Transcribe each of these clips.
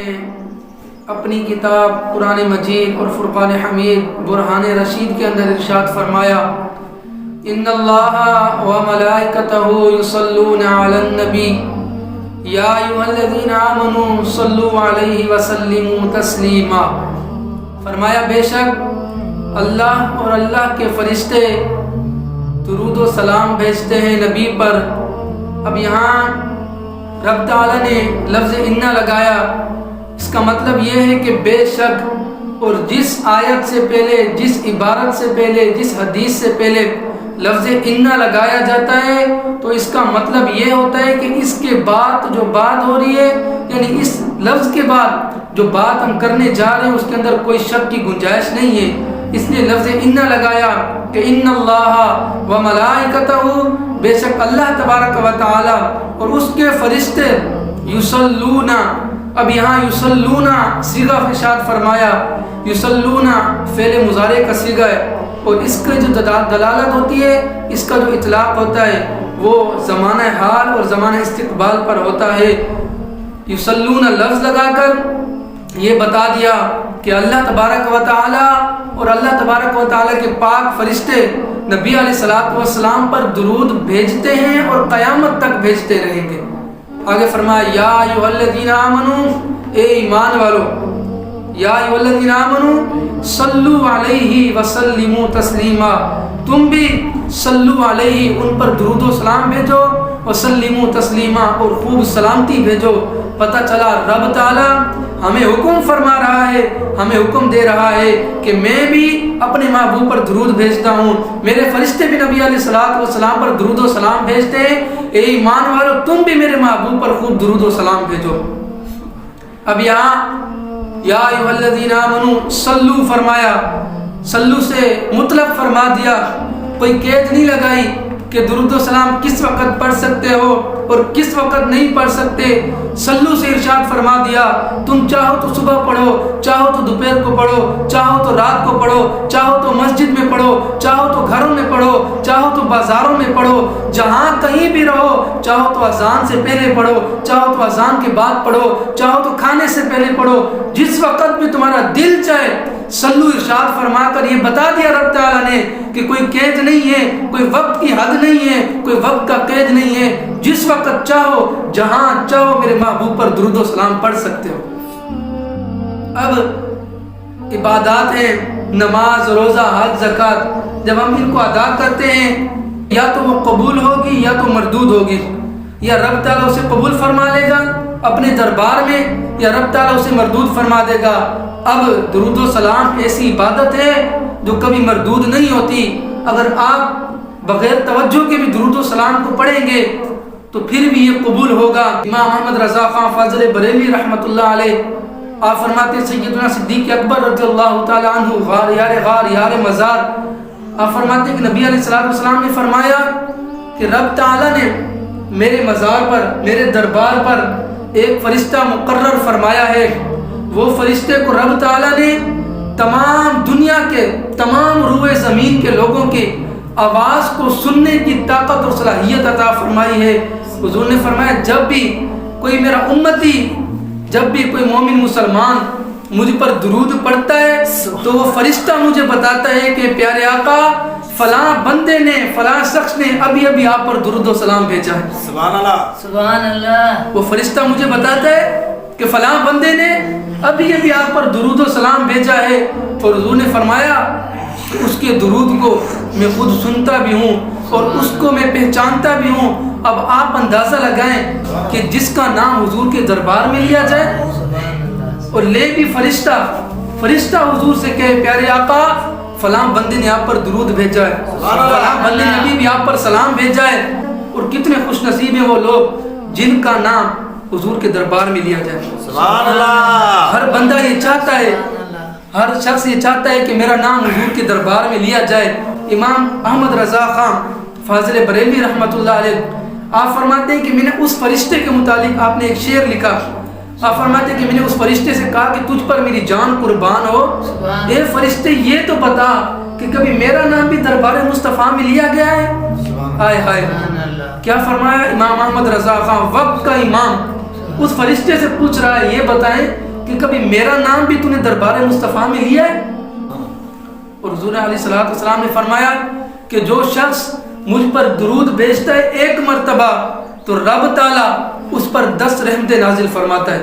اپنی کتاب قرآن مجید اور فرقان حمید برہان رشید کے اندر ارشاد فرمایا ان اللہ و ملائکتہ یصلون علی النبی یا ایھا الذین آمنوا صلوا علیہ وسلموا تسلیما۔ فرمایا بے شک اللہ اور اللہ کے فرشتے درود و سلام بھیجتے ہیں نبی پر۔ اب یہاں رب تعالیٰ نے لفظ انا لگایا، اس کا مطلب یہ ہے کہ بے شک، اور جس آیت سے پہلے، جس عبارت سے پہلے، جس حدیث سے پہلے لفظ انا لگایا جاتا ہے تو اس کا مطلب یہ ہوتا ہے کہ اس کے بعد جو بات ہو رہی ہے، یعنی اس لفظ کے بعد جو بات ہم کرنے جا رہے ہیں اس کے اندر کوئی شک کی گنجائش نہیں ہے، اس لیے لفظ انا لگایا کہ ان اللہ و ملائکتہ، بے شک اللہ تبارک و تعالی اور اس کے فرشتے یصلون۔ اب یہاں یصلون صیغہ ارشاد فرمایا، یصلون فعل مضارع کا صیغہ ہے، اور اس کا جو دلالت ہوتی ہے، اس کا جو اطلاق ہوتا ہے وہ زمانہ حال اور زمانہ استقبال پر ہوتا ہے۔ یصلون لفظ لگا کر یہ بتا دیا کہ اللہ تبارک و تعالی اور اللہ تبارک و تعالی کے پاک فرشتے نبی علیہ الصلوۃ والسلام پر درود بھیجتے ہیں اور قیامت تک بھیجتے رہیں گے۔ آگے فرمایا یا ایھا الذین آمنو، اے ایمان والو، یا ایھا الذین آمنو صلو علیہ وسلموا تسلیما، تم بھی صلو علیہ، ان پر درود و سلام بھیجو، وسلموا تسلیما، اور خوب سلامتی بھیجو۔ پتہ چلا رب تعالی ہمیں حکم فرما رہا ہے، ہمیں حکم دے رہا ہے کہ میں بھی اپنے محبوب پر درود بھیجتا ہوں، میرے فرشتے بھی نبی علیہ الصلوۃ والسلام پر درود و سلام بھیجتے ہیں، اے ایمان والو تم بھی میرے محبوب پر خوب درود و سلام بھیجو۔ اب یہاں یا ایھا الذین آمنو صلو فرمایا، صلو سے مطلق فرما دیا، کوئی قید نہیں لگائی کہ درود و سلام کس وقت پڑھ سکتے ہو اور کس وقت نہیں پڑھ سکتے۔ صلو سے ارشاد فرما دیا، تم چاہو تو صبح پڑھو، چاہو تو دوپہر کو پڑھو، چاہو تو رات کو پڑھو، چاہو تو مسجد میں پڑھو، چاہو تو گھروں میں پڑھو، چاہو تو بازاروں میں پڑھو، جہاں کہیں بھی رہو، چاہو تو اذان سے پہلے پڑھو، چاہو تو اذان کے بعد پڑھو، چاہو تو کھانے سے پہلے پڑھو، جس وقت بھی تمہارا دل چاہے۔ صلو ارشاد فرما کر یہ بتا دیا رب تعالیٰ نے کہ کوئی قید نہیں ہے، کوئی وقت کی حد نہیں ہے، کوئی وقت کا قید نہیں ہے، جس وقت چاہو جہاں چاہو میرے محبوب پر درود و سلام پڑھ سکتے ہو۔ اب عبادات ہیں نماز، روزہ، حج، زکوٰۃ، جب ہم ان کو ادا کرتے ہیں یا تو وہ قبول ہوگی یا تو مردود ہوگی، یا رب تعالیٰ اسے قبول فرما لے گا اپنے دربار میں، یا رب تعالیٰ اسے مردود فرما دے گا۔ اب درود و سلام ایسی عبادت ہے جو کبھی مردود نہیں ہوتی، اگر آپ بغیر توجہ کے بھی درود و سلام کو پڑھیں گے تو پھر بھی یہ قبول ہوگا۔ امام احمد رضا خان فاضل بریلوی رحمۃ اللہ علیہ آپ فرماتے ہیں سیدنا صدیق اکبر رضی اللہ تعالی عنہ غار یار مزار، آپ فرماتے ہیں کہ نبی علیہ الصلوۃ والسلام نے فرمایا کہ رب تعالیٰ نے میرے مزار پر، میرے دربار پر ایک فرشتہ مقرر فرمایا ہے، وہ فرشتے کو رب تعالیٰ نے تمام دنیا کے، تمام روئے زمین کے لوگوں کی آواز کو سننے کی طاقت اور صلاحیت عطا فرمائی ہے۔ حضور نے فرمایا جب بھی کوئی میرا امتی، جب بھی کوئی مومن مسلمان مجھ پر درود پڑھتا ہے تو وہ فرشتہ مجھے بتاتا ہے کہ پیارے آقا فلاں بندے نے، فلاں شخص نے ابھی ابھی آپ پر درود و سلام بھیجا ہے۔ سبحان اللہ، سبحان اللہ۔ وہ فرشتہ مجھے بتاتا ہے کہ فلاں بندے نے ابھی ابھی آپ پر درود و سلام بھیجا ہے، اور حضور نے فرمایا کہ اس کے درود کو میں خود سنتا بھی ہوں اور اس کو میں پہچانتا بھی ہوں۔ اب آپ اندازہ لگائیں کہ جس کا نام حضور کے دربار میں لیا جائے اور لے بھی فرشتہ حضور سے کہے پیارے آقا فلاں بندے نے آپ پر درود بھیجا ہے، فلاں بندے نے ابھی بھی آپ پر سلام بھیجا ہے، اور کتنے خوش نصیب ہیں وہ لوگ جن کا نام حضور کے دربار میں لیا جائے۔ سبحان اللہ۔ ہر بندہ یہ چاہتا ہے، ہر شخص یہ چاہتا ہے کہ میرا نام حضور کے دربار میں لیا جائے۔ امام احمد رضا خان فاضل بریلوی رحمۃ اللہ علیہ آپ فرماتے ہیں کہ میں نے اس فرشتے کے متعلق، آپ نے ایک شعر لکھا، آپ فرماتے ہیں کہ میں نے اس فرشتے سے کہا کہ تجھ پر میری جان قربان ہو، اے فرشتے یہ تو بتا کہ کبھی میرا نام بھی دربار مصطفیٰ میں لیا گیا ہے؟ ہائے ہائے، کیا فرمایا امام احمد رضا خان، وقت کا امام، उस फरिश्ते से पूछ रहा है, ये बताएं कि कभी मेरा नाम भी तूने दरबार मुस्तफ़ा में लिया है? और हुजूर अलैहिस्सलातु वस्सलाम ने फरमाया कि जो शख्स मुझ पर दुरूद भेजता है एक मर्तबा, तो रब ताला उस पर 10 रहमतें नाजिल फरमाता है,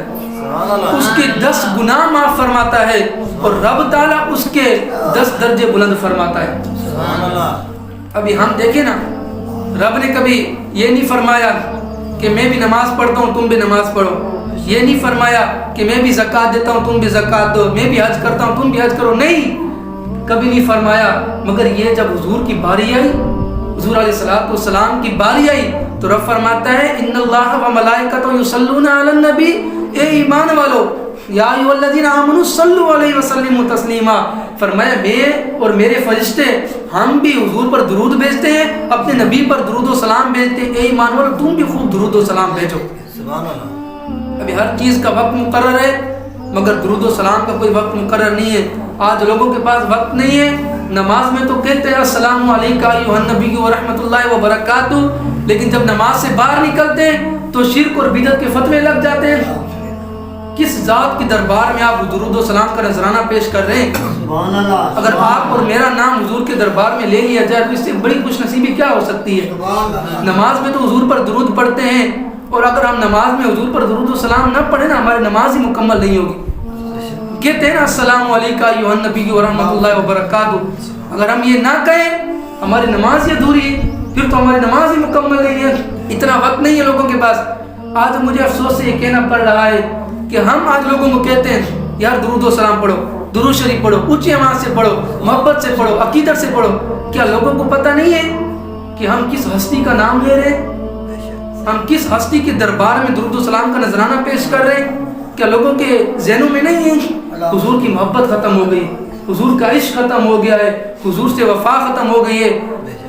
उसके 10 गुनाह माफ फरमाता है, और रब ताला उसके 10 दर्जे बुलंद फरमाता है। अभी हम देखें ना, रब ने कभी ये नहीं फरमाया कि मैं भी नमाज पढ़ता हूँ तुम भी नमाज पढ़ो, ये नहीं फरमाया कि मैं भी ज़कात देता हूँ तुम भी ज़कात दो, मैं भी हज करता हूँ तुम भी हज करो, नहीं, कभी नहीं फरमाया। मगर ये जब हुजूर की बारी आई, हुजूर अलैहिस्सलातु वस्सलाम की बारी आई, तो रब फरमाता है इन्नल्लाह व मलाइकतहु युसल्लूना अलन नबी, ए ईमान वालो, या अय्युहल्लज़ीना आमनू सल्लु अलैहि व सल्लिमू तस्लीमा। फरमाया मैं और मेरे फरिश्ते हम भी हुजूर पर दुरूद भेजते हैं, अपने नबी पर दुरूद व सलाम भेजते हैं, ए ईमान वालो तुम भी खूब दुरूद व सलाम भेजो। अभी हर चीज़ का वक्त मुकर्रर है, मगर दुरूद व सलाम का कोई वक्त मुकर्रर नहीं है। आज लोगों के पास वक्त नहीं है। नमाज में तो कहते हैं अस्सलामु अलैका अय्युहन नबी व रहमतुल्लाहि व बरकातुहू, लेकिन जब नमाज से बाहर निकलते हैं तो शिर्क और बिदअत के फतवे लग जाते हैं। किस जात के दरबार में आप दुरूद व सलाम का नजराना पेश कर रहे हैं? अगर आप और मेरा नाम हुजूर के दरबार में ले लिया जाए तो इससे बड़ी खुशनसीबी क्या हो सकती है? नमाज में तो हुजूर पर दुरूद पढ़ते हैं, और अगर हम नमाज में हुजूर पर दुरूद व सलाम न पढ़े ना, हमारी नमाज ही मुकम्मल नहीं होगी। कहते हैं ना अस्सलामु अलैका अय्युहन नबी व रहमतुल्लाहि व बरकातुहू, अगर हम ये ना कहें हमारी नमाज ही अधूरी है, फिर तो हमारी नमाज ही मुकम्मल नहीं है। इतना वक्त नहीं है लोगों के पास। आज मुझे अफसोस से ये कहना पड़ रहा है कि हम आज लोगों को कहते हैं यार दुरूद व सलाम पढ़ो, दुरूद शरीफ पढ़ो, ऊंची आवाज से पढ़ो, मोहब्बत से पढ़ो, अकीदत से पढ़ो। क्या लोगों को पता नहीं है कि हम किस हस्ती का नाम ले रहे हैं? हम किस हस्ती के दरबार में दुरूद व सलाम का नजराना पेश कर रहे हैं? क्या लोगों के ज़हनों में नहीं है हुजूर की मोहब्बत ख़त्म हो गई, हुजूर का इश्क ख़त्म हो गया है, हुजूर से वफा ख़त्म हो गई है?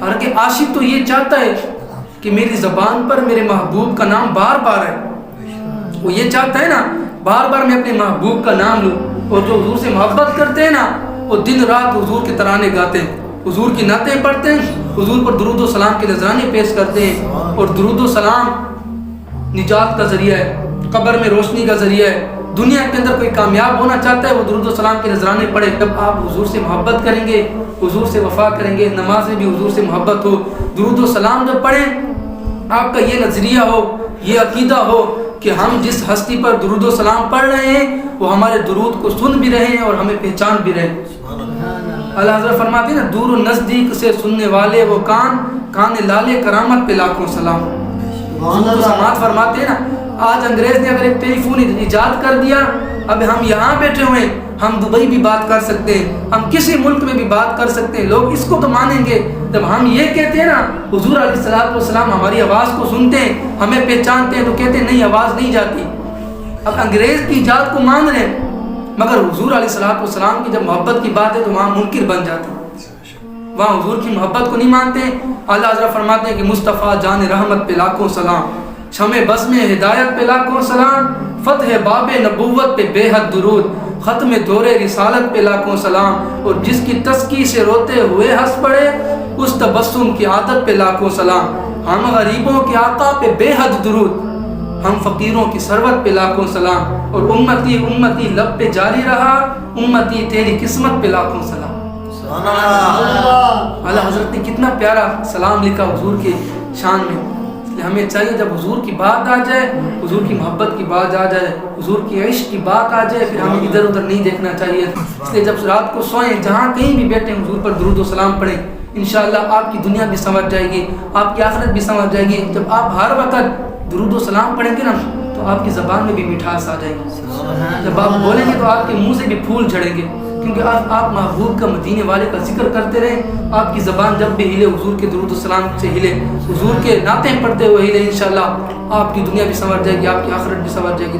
हर के आशिक तो ये चाहता है कि मेरी ज़बान पर मेरे महबूब का नाम बार बार है। वो ये चाहता है ना बार बार मैं अपने महबूब का नाम लूँ। और जो हुजूर से मोहब्बत करते हैं ना, वो दिन रात हुजूर के तराने गाते हैं, हुजूर की नातें पढ़ते हैं, हुजूर पर दुरूद व सलाम के नजराने पेश करते हैं। और दुरूद व सलाम निजात का ज़रिया है, कब्र में रोशनी का ज़रिया है। दुनिया के अंदर कोई कामयाब होना चाहता है वो दुरूद व सलाम के नजराने पढ़े। जब आप हुजूर से मोहब्बत करेंगे, हुजूर से वफा करेंगे, नमाज में भी हुजूर से मोहब्बत हो, दुरूद व सलाम जब पढ़ें, आपका ये नज़रिया हो, ये अकीदा हो कि हम जिस हस्ती पर दुरूद व सलाम पढ़ रहे हैं वो हमारे दुरूद को सुन भी रहे हैं और हमें पहचान भी रहे हैं। अल्लाह हज़रत फरमाते हैं ना, दूर और नज़दीक से सुनने वाले वो कान, कान लाले करामत पे लाखों सलाम। तो समात फरमाते हैं ना, आज अंग्रेज ने अगर एक टेलीफोन इजाद कर दिया, अब हम यहाँ बैठे हुए हैं, हम दुबई भी बात कर सकते हैं, हम किसी मुल्क में भी बात कर सकते हैं। लोग इसको तो मानेंगे जब हम ये कहते हैं ना हुजूर अलैहिस्सलातु वस्सलाम हमारी आवाज़ को सुनते हैं, हमें पहचानते हैं, तो कहते हैं नहीं आवाज़ नहीं जाती। अब अंग्रेज़ की इजाद को मान रहे हैं, मगर हुजूर अलैहिस्सलातु वस्सलाम की जब मोहब्बत की बात है तो वहाँ मुनकिर बन जाते हैं, वहाँ हुजूर की मोहब्बत को नहीं मानते। अल्लाह हज़रत फरमाते हैं कि मुस्तफ़ा जान रहमत पे लाखों सलाम, शमे बस में हिदायत पे लाखों सलाम, फतह बाबे नबुव्वत पे बेहद दुरूद, ख़त्म दौरे रिसालत पे लाखों सलाम। और जिसकी तस्की से रोते हुए हंस पड़े उस तबस्सुम की आदत पे लाखों सलाम। हम गरीबों के आका पे बेहद दुरूद, हम फ़कीरों की सरवत पे लाखों सलाम। और उम्मती उम्मती लब पे जारी रहा, उम्मती तेरी किस्मत पे लाखों सलाम। अल्लाह हज़रत ने कितना प्यारा सलाम लिखा हुजूर के शान में। हमें चाहिए जब हुजूर की बात आ जाए, हुजूर की मोहब्बत की बात आ जाए, हुजूर की इश्क की बात आ जाए, फिर हमें इधर उधर नहीं देखना चाहिए। इसलिए जब रात को सोएं, जहाँ कहीं भी बैठे हुजूर पर दुरूद व सलाम पढ़ें, इंशाअल्लाह आपकी दुनिया भी संवर जाएगी, आपकी आखिरत भी संवर जाएगी। जब आप हर वक्त दुरूद व सलाम पढ़ेंगे ना तो आपकी ज़बान में भी मिठास आ जाएगी। जब आप बोलेंगे तो आपके मुँह से भी फूल झड़ेंगे, क्योंकि आप महबूब का, मदीने वाले का जिक्र करते रहें। आपकी ज़बान जब भी हिले हुजूर के दुरूद व सलाम से हिले, हुजूर के नाते पढ़ते हुए हिले, इंशाअल्लाह आपकी दुनिया भी संवर जाएगी, आपकी आखिरत भी संवर जाएगी।